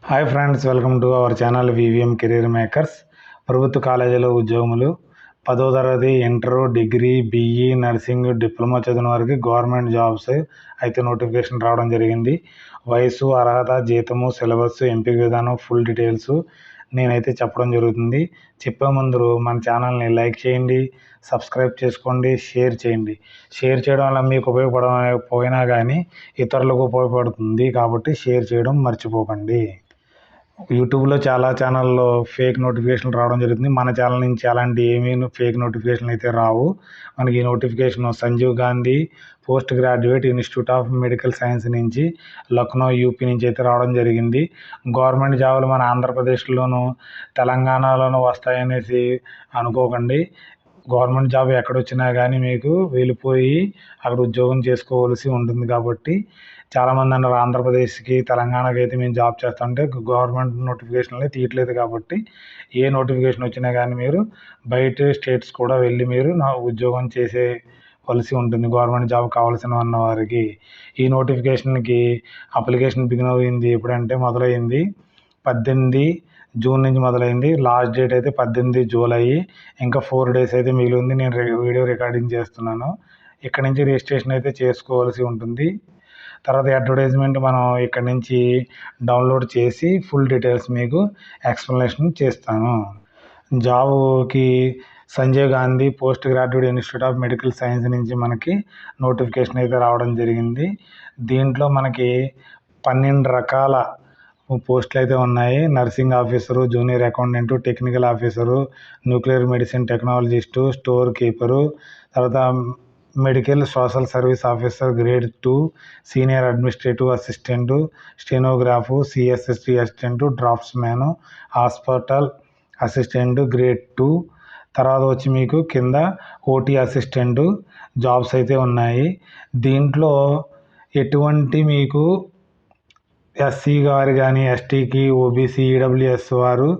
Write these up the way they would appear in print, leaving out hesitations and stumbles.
Hi friends, welcome to our channel VVM career makers. ప్రభుత్వ కాలేజీలో ఉద్యోగములు 10వ తరగతి, inter, degree, BE, nursing, diploma చదివిన వారికి గవర్నమెంట్ జాబ్స్ అయితే నోటిఫికేషన్ రావడం జరిగింది. వయసు, అర్హత, జీతము, సిలబస్, ఎంపిక విధానం, ఫుల్ డీటెయిల్స్ నేనైతే చెప్పడం జరుగుతుంది. చెప్పే ముందు మన ఛానల్ని లైక్ చేయండి, సబ్స్క్రైబ్ చేసుకోండి, షేర్ చేయండి. షేర్ చేయడం వల్ల మీకు ఉపయోగపడకపోయినా కానీ ఇతరులకు ఉపయోగపడుతుంది కాబట్టి షేర్ చేయడం మర్చిపోకండి. యూట్యూబ్లో చాలా ఛానల్లో ఫేక్ నోటిఫికేషన్లు రావడం జరుగుతుంది. మన ఛానల్ నుంచి అలాంటి ఏమీ ఫేక్ నోటిఫికేషన్లు అయితే రావు. మనకి ఈ notification Sanjeev Gandhi post graduate institute of medical science నుంచి లక్నో యూపీ నుంచి అయితే రావడం జరిగింది. గవర్నమెంట్ జాబులు మన ఆంధ్రప్రదేశ్లోను తెలంగాణలోనూ వస్తాయనేసి అనుకోకండి. గవర్నమెంట్ జాబ్ ఎక్కడొచ్చినా కానీ మీకు వెళ్ళిపోయి అక్కడ ఉద్యోగం చేసుకోవాల్సి ఉంటుంది. కాబట్టి చాలామంది అన్నారు ఆంధ్రప్రదేశ్కి, తెలంగాణకి అయితే మేము జాబ్ చేస్తామంటే గవర్నమెంట్ నోటిఫికేషన్లే తీయట్లేదు. కాబట్టి ఏ నోటిఫికేషన్ వచ్చినా కానీ మీరు బయట స్టేట్స్ కూడా వెళ్ళి మీరు ఉద్యోగం చేసేవలసి ఉంటుంది. గవర్నమెంట్ జాబ్ కావాల్సిన ఉన్న వారికి ఈ నోటిఫికేషన్కి అప్లికేషన్ బిగిన్ అయింది. ఎప్పుడంటే మొదలైంది 18 జూన్ నుంచి మొదలైంది. లాస్ట్ డేట్ అయితే 18 జూలై. ఇంకా 4 డేస్ అయితే మిగిలి ఉంది. నేను వీడియో రికార్డింగ్ చేస్తున్నాను. ఇక్కడ నుంచి రిజిస్ట్రేషన్ అయితే చేసుకోవాల్సి ఉంటుంది. తర్వాత అడ్వర్టైజ్మెంట్ మనం ఇక్కడ నుంచి డౌన్లోడ్ చేసి ఫుల్ డీటెయిల్స్ మీకు ఎక్స్ప్లెనేషన్ చేస్తాను. జాబ్కి Sanjay Gandhi post graduate institute of medical science నుంచి మనకి నోటిఫికేషన్ అయితే రావడం జరిగింది. దీంట్లో మనకి 12 రకాల పోస్టులు అయితే ఉన్నాయి. Nursing officer, junior accountant, technical officer, nuclear medicine technologist, store keeper, తర్వాత medical social service officer grade 2, senior administrative assistant, stenograph, CSST assistant, draftsman, hospital assistant grade 2, తర్వాత వచ్చి మీకు కింద ఓటీ అసిస్టెంటు జాబ్స్ అయితే ఉన్నాయి. దీంట్లో ఎటువంటి మీకు ఎస్సీ గారు కానీ, ఎస్టీకి, ఓబీసీ, ఈడబ్ల్యూఎస్ వారు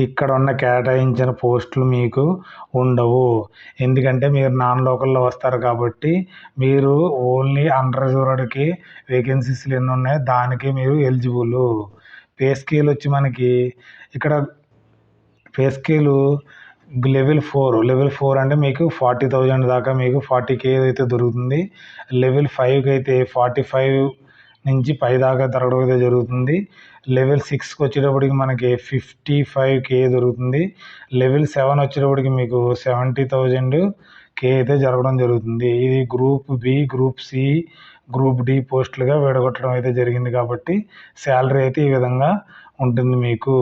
ఇక్కడ ఉన్న కేటాయించిన పోస్టులు మీకు ఉండవు. ఎందుకంటే మీరు నాన్ లోకల్లో వస్తారు కాబట్టి మీరు ఓన్లీ అన్రిజర్వ్డ్కి వేకెన్సీస్లు ఎన్ని ఉన్నాయో దానికి మీరు ఎలిజిబుల్. పే స్కేల్ వచ్చి మనకి ఇక్కడ పే స్కేలు లెవెల్ 4 అంటే మీకు 40,000 దాకా మీకు 40K అయితే దొరుకుతుంది. లెవెల్ 5కి అయితే 45 నుంచి పై దాకా దొరకడం అయితే జరుగుతుంది. లెవెల్ 6కి వచ్చేటప్పటికి మనకి 55K దొరుకుతుంది. లెవెల్ 7 వచ్చేటప్పటికి మీకు 70,000K అయితే జరగడం జరుగుతుంది. ఇది group B, group C, group D పోస్టులుగా విడగొట్టడం అయితే జరిగింది. కాబట్టి శాలరీ అయితే ఈ విధంగా ఉంటుంది మీకు.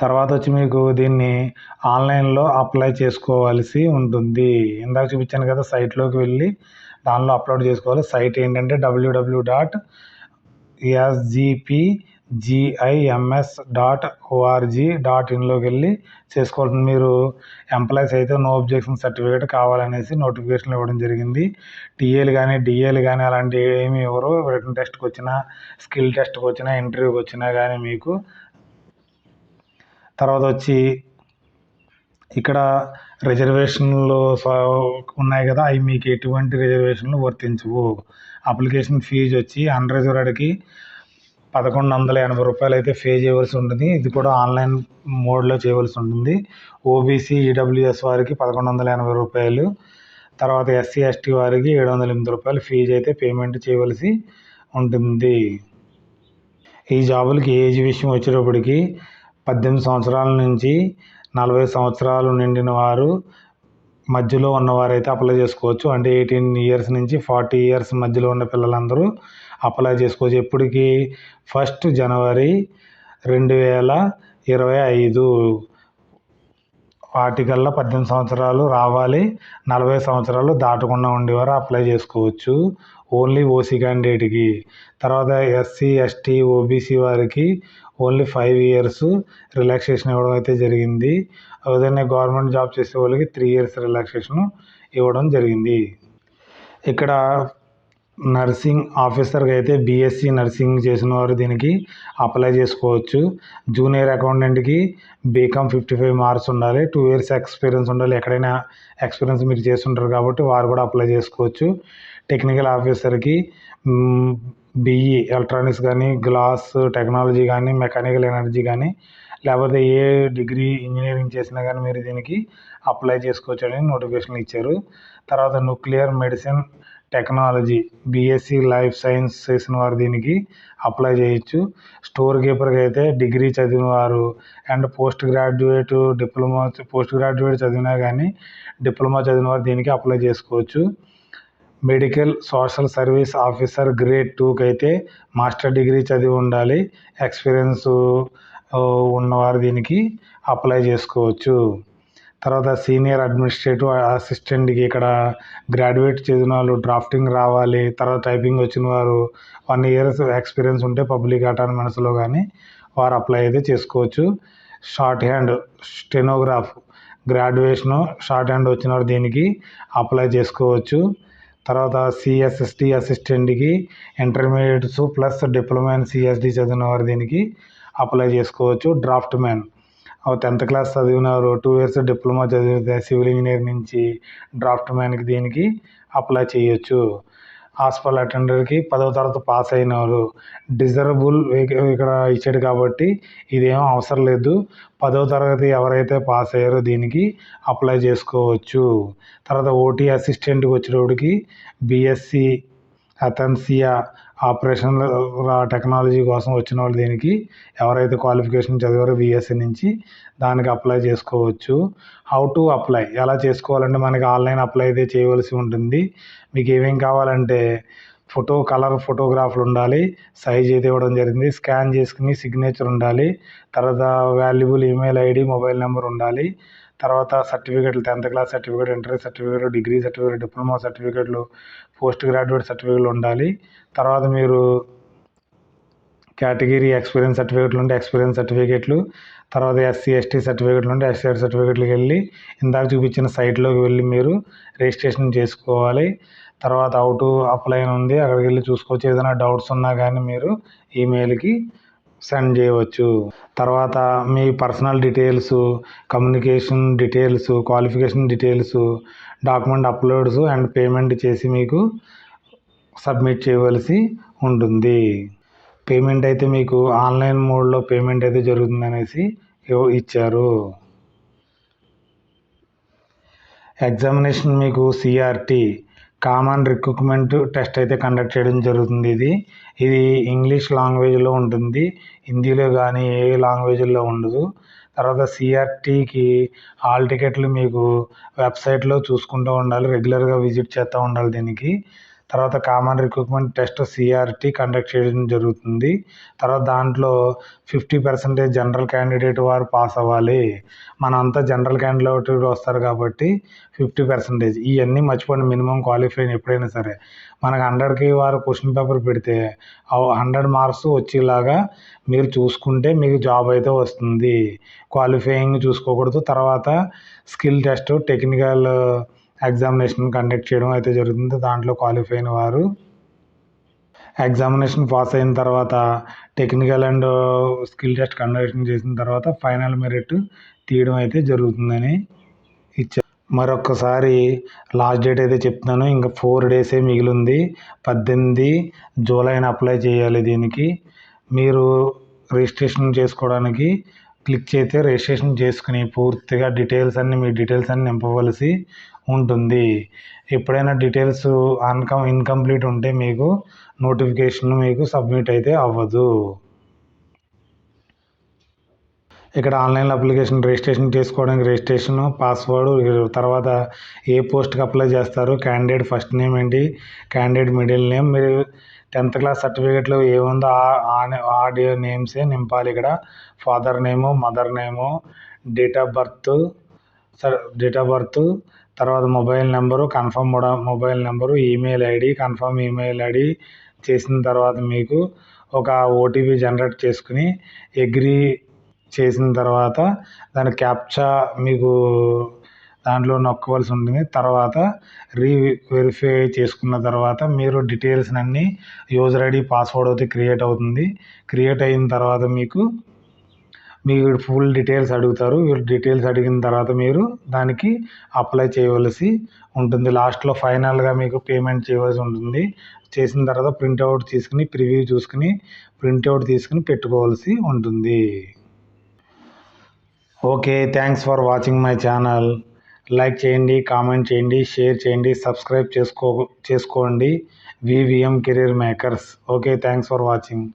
తర్వాత వచ్చి మీకు దీన్ని ఆన్లైన్లో అప్లై చేసుకోవాల్సి ఉంటుంది. ఇందాక చూపించాను కదా, సైట్లోకి వెళ్ళి దానిలో అప్లోడ్ చేసుకోవాలి. సైట్ ఏంటంటే www.sgpgims.org.inలోకి వెళ్ళి చేసుకోవాలి. మీరు ఎంప్లాయీస్ అయితే నో అబ్జెక్షన్ సర్టిఫికేట్ కావాలనేసి నోటిఫికేషన్ ఇవ్వడం జరిగింది. టీఏలు కానీ, డిఏలు కానీ అలాంటివి ఏమి ఎవరు రిటర్న్ టెస్ట్కి వచ్చినా, స్కిల్ టెస్ట్కి వచ్చినా, ఇంటర్వ్యూకి వచ్చినా కానీ మీకు. తర్వాత వచ్చి ఇక్కడ రిజర్వేషన్లు ఉన్నాయి కదా, అవి మీకు ఎటువంటి రిజర్వేషన్లు వర్తించవు. అప్లికేషన్ ఫీజు వచ్చి అన్రిజర్వ్డ్కి 1,180 రూపాయలు అయితే పే చేయవలసి ఉంటుంది. ఇది కూడా ఆన్లైన్ మోడ్లో చేయవలసి ఉంటుంది. ఓబీసీ, ఈడబ్ల్యూఎస్ వారికి 1,180 రూపాయలు, తర్వాత ఎస్సీ, ఎస్టీ వారికి 708 రూపాయలు ఫీజు అయితే పేమెంట్ చేయవలసి ఉంటుంది. ఈ జాబులకి ఏజ్ విషయం వచ్చేటప్పటికి 18 సంవత్సరాల నుంచి 40 సంవత్సరాలు నిండిన వారు మధ్యలో ఉన్నవారైతే అప్లై చేసుకోవచ్చు. అంటే 18 ఇయర్స్ నుంచి 40 ఇయర్స్ మధ్యలో ఉన్న పిల్లలందరూ అప్లై చేసుకోవచ్చు. ఎప్పటికీ 1 జనవరి 2025 వాటికల్లా 18 సంవత్సరాలు రావాలి. 40 సంవత్సరాలు దాటకుండా ఉండేవారు అప్లై చేసుకోవచ్చు. ఓన్లీ ఓసీ క్యాండిడేట్కి. తర్వాత ఎస్సీ, ఎస్టీ, ఓబీసీ వారికి ఓన్లీ 5 ఇయర్స్ రిలాక్సేషన్ ఇవ్వడం అయితే జరిగింది. అదేవిధంగా గవర్నమెంట్ జాబ్ చేసే వాళ్ళకి 3 ఇయర్స్ రిలాక్సేషన్ ఇవ్వడం జరిగింది. ఇక్కడ నర్సింగ్ ఆఫీసర్కి అయితే బీఎస్సీ నర్సింగ్ చేసిన వారు దీనికి అప్లై చేసుకోవచ్చు. జూనియర్ అకౌంటెంట్కి బీకామ్ 55 మార్క్స్ ఉండాలి. 2 ఇయర్స్ ఎక్స్పీరియన్స్ ఉండాలి. ఎక్కడైనా ఎక్స్పీరియన్స్ మీరు చేస్తుంటారు కాబట్టి వారు కూడా అప్లై చేసుకోవచ్చు. టెక్నికల్ ఆఫీసర్కి బీఈ ఎలక్ట్రానిక్స్ కానీ, గ్లాస్ టెక్నాలజీ కానీ, మెకానికల్ ఎనర్జీ కానీ, లేకపోతే ఏ డిగ్రీ ఇంజనీరింగ్ చేసినా కానీ మీరు దీనికి అప్లై చేసుకోవచ్చు అని నోటిఫికేషన్ ఇచ్చారు. తర్వాత nuclear medicine technology BSc life science చేసిన వారు దీనికి అప్లై చేయొచ్చు. స్టోర్ కీపర్కి అయితే డిగ్రీ చదివిన వారు అండ్ పోస్ట్ గ్రాడ్యుయేట్ చదివినా కానీ డిప్లొమా చదివిన వారు దీనికి అప్లై చేసుకోవచ్చు. Medical social service officer grade 2కి అయితే మాస్టర్ డిగ్రీ చదివి ఉండాలి. ఎక్స్పీరియన్స్ ఉన్నవారు దీనికి అప్లై చేసుకోవచ్చు. తర్వాత సీనియర్ అడ్మినిస్ట్రేటివ్ అసిస్టెంట్కి ఇక్కడ గ్రాడ్యుయేట్ చదివిన వాళ్ళు డ్రాఫ్టింగ్ రావాలి. తర్వాత టైపింగ్ వచ్చిన వారు 1 year ఎక్స్పీరియన్స్ ఉంటే పబ్లిక్ అటానమస్లో కానీ వారు అప్లై అయితే చేసుకోవచ్చు. Short hand stenograph graduation short hand వచ్చిన వారు దీనికి అప్లై చేసుకోవచ్చు. తర్వాత సిఎస్ఎస్టీ అసిస్టెంట్కి intermediates plus diploma in CSD చదివిన వారు దీనికి అప్లై చేసుకోవచ్చు. డ్రాఫ్ట్ మ్యాన్ 10th class చదివినారు, 2 years డిప్లొమా చదివితే సివిల్ ఇంజనీర్ నుంచి డ్రాఫ్ట్ మ్యాన్కి దీనికి అప్లై చేయొచ్చు. హాస్పిటల్ అటెండర్కి 10వ తరగతి పాస్ అయినారు. డిజరబుల్ ఇక్కడ ఇచ్చాడు కాబట్టి ఇదేం అవసరం లేదు. 10వ తరగతి ఎవరైతే పాస్ అయ్యారో దీనికి అప్లై చేసుకోవచ్చు. తర్వాత ఓటీ అసిస్టెంట్కి వచ్చేటప్పటికి బీఎస్సీ అథెన్సియా ఆపరేషన్ టెక్నాలజీ కోసం వచ్చిన వాళ్ళు దీనికి ఎవరైతే క్వాలిఫికేషన్ చదివారో బీఎస్సీ నుంచి దానికి అప్లై చేసుకోవచ్చు. హౌ టు అప్లై ఎలా చేసుకోవాలంటే మనకి ఆన్లైన్ అప్లై అయితే చేయవలసి ఉంటుంది. మీకు ఏమేం కావాలంటే కలర్ ఫోటోగ్రాఫ్లు ఉండాలి, సైజ్ అయితే ఇవ్వడం జరిగింది, స్కాన్ చేసుకుని సిగ్నేచర్ ఉండాలి, తర్వాత valuable email ID mobile number ఉండాలి, తర్వాత సర్టిఫికేట్లు 10th class certificate, inter certificate, degree certificate, diploma సర్టిఫికేట్లు, పోస్ట్ గ్రాడ్యుయేట్ సర్టిఫికేట్లు ఉండాలి. తర్వాత మీరు కేటగిరీ ఎక్స్పీరియన్స్ సర్టిఫికేట్లు ఉంటే ఎక్స్పీరియన్స్ సర్టిఫికేట్లు, తర్వాత ఎస్సీ ఎస్టీ సర్టిఫికేట్లు ఉంటే ఎస్సీ ఎస్టీ సర్టిఫికేట్లకు వెళ్ళి ఇందాక చూపించిన సైట్లోకి వెళ్ళి మీరు రిజిస్ట్రేషన్ చేసుకోవాలి. తర్వాత హౌ టు అప్లై అని ఉంది, అక్కడికి వెళ్ళి చూసుకోవచ్చు. ఏదైనా డౌట్స్ ఉన్నా కానీ మీరు ఈమెయిల్కి సెండ్ చేయవచ్చు. తర్వాత మీ personal details, communication details, qualification details, document uploads and payment చేసి మీకు సబ్మిట్ చేయవలసి ఉంటుంది. పేమెంట్ అయితే మీకు ఆన్లైన్ మోడ్లో పేమెంట్ అయితే జరుగుతుంది అనేసి ఇచ్చారు. ఎగ్జామినేషన్ మీకు సిఆర్టీ కామన్ రిక్రూట్మెంట్ టెస్ట్ అయితే కండక్ట్ చేయడం జరుగుతుంది. ఇది ఇంగ్లీష్ లాంగ్వేజ్లో ఉంటుంది, హిందీలో కానీ ఏ లాంగ్వేజ్లో ఉండదు. తర్వాత సిఆర్టీకి హాల్ టికెట్లు మీకు వెబ్సైట్లో చూసుకుంటూ ఉండాలి, రెగ్యులర్గా విజిట్ చేస్తూ ఉండాలి దీనికి. తర్వాత common recruitment test CRT conduct చేయడం జరుగుతుంది. తర్వాత దాంట్లో 50% జనరల్ క్యాండిడేట్ వారు పాస్ అవ్వాలి. మనంతా జనరల్ క్యాండిడేట్ వస్తారు కాబట్టి 50%. ఇవన్నీ మర్చిపోండి, మినిమం క్వాలిఫై ఎప్పుడైనా సరే. మనకు 100కి వారు క్వశ్చన్ పేపర్ పెడితే 100 మార్క్స్ వచ్చేలాగా మీరు చూసుకుంటే మీకు జాబ్ అయితే వస్తుంది. క్వాలిఫైయింగ్ చూసుకోకూడదు. తర్వాత skill test, technical examination conduct చేయడం అయితే జరుగుతుంది. దాంట్లో క్వాలిఫై అయిన వారు ఎగ్జామినేషన్ పాస్ అయిన తర్వాత technical and skill test conduct చేసిన తర్వాత ఫైనల్ మెరిట్ తీయడం అయితే జరుగుతుందని ఇచ్చారు. మరొకసారి లాస్ట్ డేట్ అయితే చెప్తున్నాను, ఇంకా 4 days మిగిలింది. 18 జూలైన అప్లై చేయాలి. దీనికి మీరు రిజిస్ట్రేషన్ చేసుకోవడానికి క్లిక్ చేస్తే రిజిస్ట్రేషన్ చేసుకుని పూర్తిగా మీ డీటెయిల్స్ అన్ని నింపవలసి ఉంటుంది. ఎప్పుడైనా డీటెయిల్స్ ఇన్కంప్లీట్ ఉంటే మీకు నోటిఫికేషన్ మీకు సబ్మిట్ అయితే అవ్వదు. ఇక్కడ ఆన్లైన్లో అప్లికేషన్ రిజిస్ట్రేషన్ చేసుకోవడానికి రిజిస్ట్రేషన్, పాస్వర్డ్, తర్వాత ఏ పోస్ట్కి అప్లై చేస్తారు, క్యాండిడేట్ ఫస్ట్ నేమ్ ఏంటి, క్యాండిడేట్ మిడిల్ నేమ్, మీరు 10th class సర్టిఫికేట్లో ఏముందో ఆ నేమ్సే నింపాలి. ఇక్కడ father name, mother name, date of birth, తర్వాత mobile number, confirm mobile number, email ID, confirm email ID చేసిన తర్వాత మీకు ఒక ఓటీపీ జనరేట్ చేసుకుని అగ్రీ చేసిన తర్వాత దాని క్యాప్చా మీకు దాంట్లో నొక్కవలసి ఉంటుంది. తర్వాత వెరిఫై చేసుకున్న తర్వాత మీరు డీటెయిల్స్ అన్నీ యూజర్ ఐడి, పాస్వర్డ్ అయితే క్రియేట్ అవుతుంది. క్రియేట్ అయిన తర్వాత మీకు మీరు ఫుల్ డీటెయిల్స్ అడుగుతారు. డీటెయిల్స్ అడిగిన తర్వాత మీరు దానికి అప్లై చేయవలసి ఉంటుంది. లాస్ట్లో ఫైనల్గా మీకు పేమెంట్ చేయవలసి ఉంటుంది. చేసిన తర్వాత ప్రింట్అవుట్ తీసుకుని ప్రివ్యూ చూసుకుని ప్రింట్అవుట్ తీసుకుని పెట్టుకోవాల్సి ఉంటుంది. Okay, thanks for watching my channel. Like చేయండి, కామెంట్ చేయండి, షేర్ చేయండి, సబ్స్క్రైబ్ చేసుకోండి. VVM career makers. Okay, thanks for watching.